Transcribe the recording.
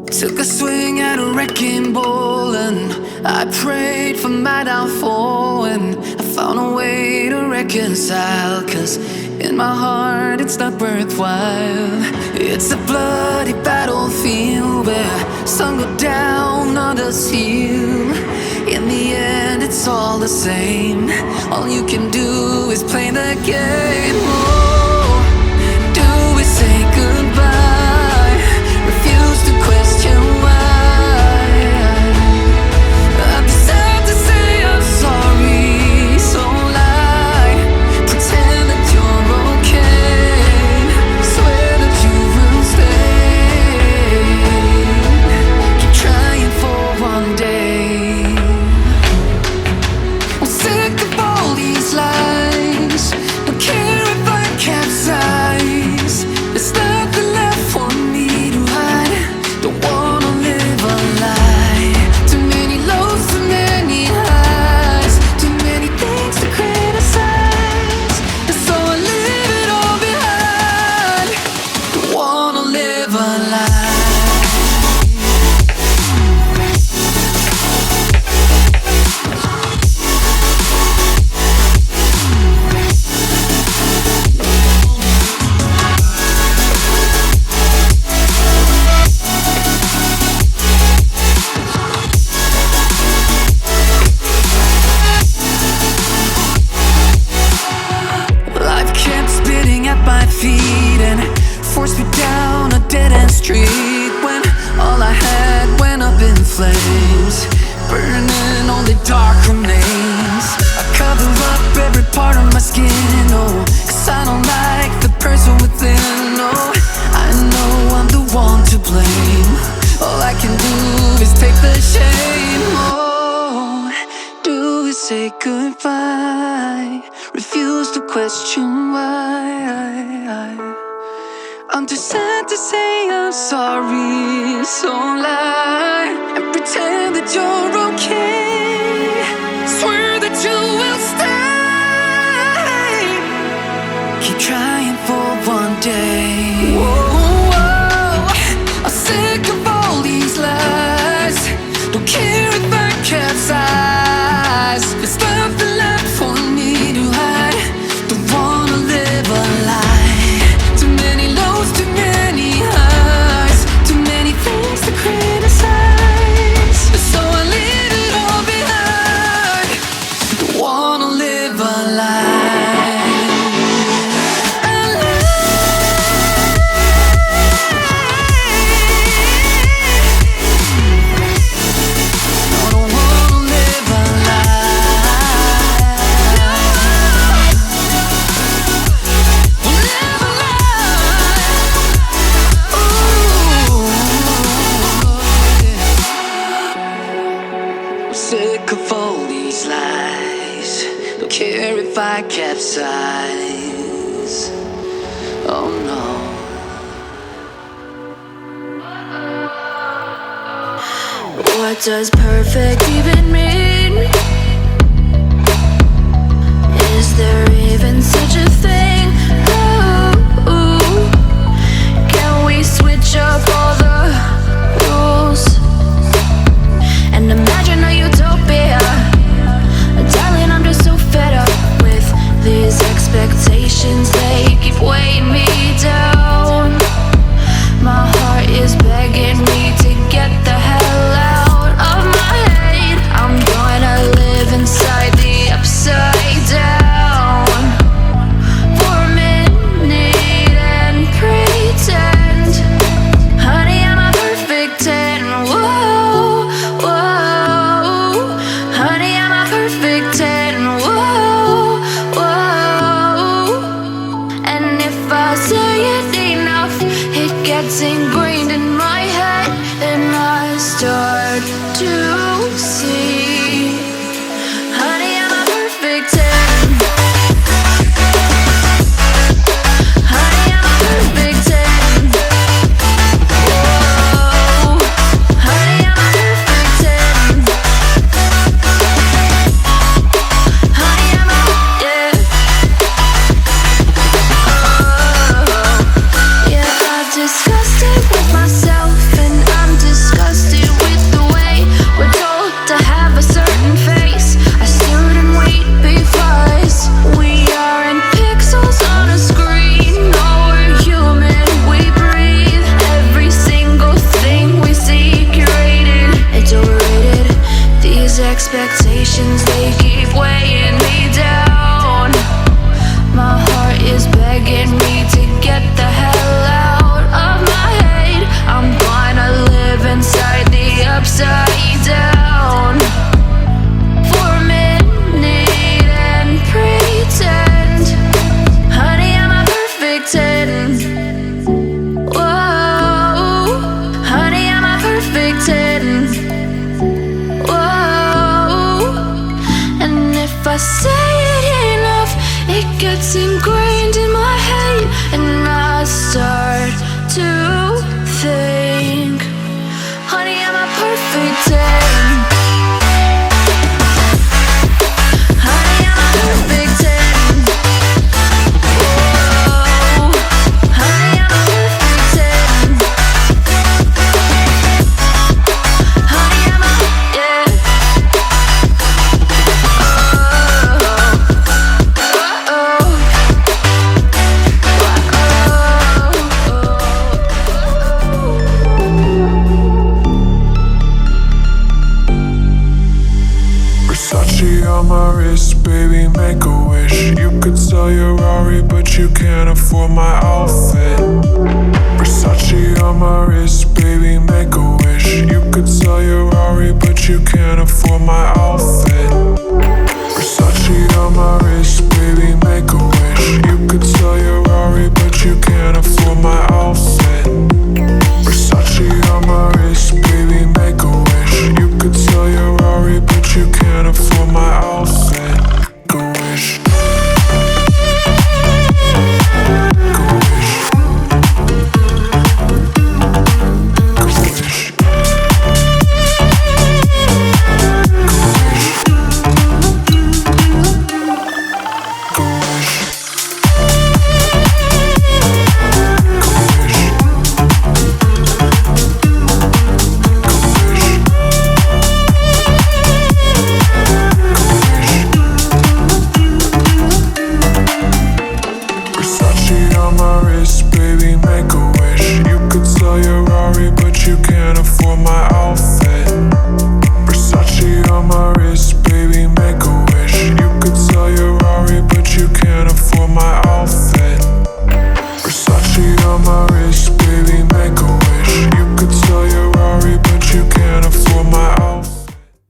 Took a swing at a wrecking ball and I prayed for my downfall, and I found a way to reconcile, 'cause in my heart it's not worthwhile. It's a bloody battlefield where some go down, others heal. In the end it's all the same. All you can do is play the game. Oh, do we say goodbye? Refuse to question why. I'm sad to say I'm sorry, so lie. Pretend that you're okay. Swear that you will stay. Keep trying for one day. I'm sick of all these lies. Don't care if I capsize. There's nothing left for me to hide. Don't wanna live a lie. Too many lows, too many highs. Too many things to criticize. And so I leave it all behind. Don't wanna live a lie. Life kept spitting at my feet and forced me down a dead-end street, when all I had went up in flames, burning only dark remains. I cover up every part of my skin, oh, 'cause I don't like the person within. Oh, I know I'm the one to blame. All I can do is take the shame. Oh, do we say goodbye? Refuse to question why. I'm too sad to say I'm sorry, so lie and pretend that you're okay. Swear that you will stay. Keep trying for one day. Whoa, I'm sick of all these lies. Don't care if I capsize. There's nothing left for me to hide. Don't wanna live a lie. Too many lows, too many highs. Too many things to criticize. So I leave it all behind. Don't wanna live a lie. A lie. No, don't wanna live a lie. Live a lie. Ooh, yeah. I'm sick of all these lies. Don't care if I capsize. Oh no. What does perfect even mean? Is there even such a thing? Ooh, can we switch up all the rules and imagine a utopia? Darling, I'm just so fed up with these expectations. They keep weighing me down. My heart is begging me to get the hell out of my head. I'm gonna live inside the upside down for a minute and pretend, honey, I'm a perfect 10. Whoa, whoa, honey, I'm a perfect 10. Whoa, whoa, and if I say it enough, it gets ingrained in my head, and I start to see, honey, I'm a perfect 10. Honey, I'm a perfect 10. Whoa, honey, I'm a perfect 10. Honey, I'm a, yeah. Oh, yeah, I discussed it with myself, and I'm just expectations, they keep weighing me down. My heart is begging me to get the hell out of my head. I'm gonna live inside the upside down for a minute and pretend, honey, I'm a perfect 10. Whoa, honey, I'm a perfect 10. Whoa, and if I say it enough, it gets ingrained in my head, and I start to think, honey, I'm a perfect 10. Honey, I'm a perfect 10. Whoa, honey, I'm a perfect 10. Honey, I'm a, yeah. Versace on my wrist, baby, make a wish. You could sell your Rari, but you can't afford my outfit. Versace on my wrist, baby, make a wish. You could sell your Rari, but you can't afford my outfit. Versace on my wrist, baby, make a wish. You could sell your Rari, but you can't afford my outfit. Versace on my wrist, baby, make a wish. You could sell your Rari, but you can't afford my outfit. Go wish. Go wish. Go wish. Go wish. Versace on my wrist, baby, make a wish. You could sell your Rari, but you can't afford my outfit.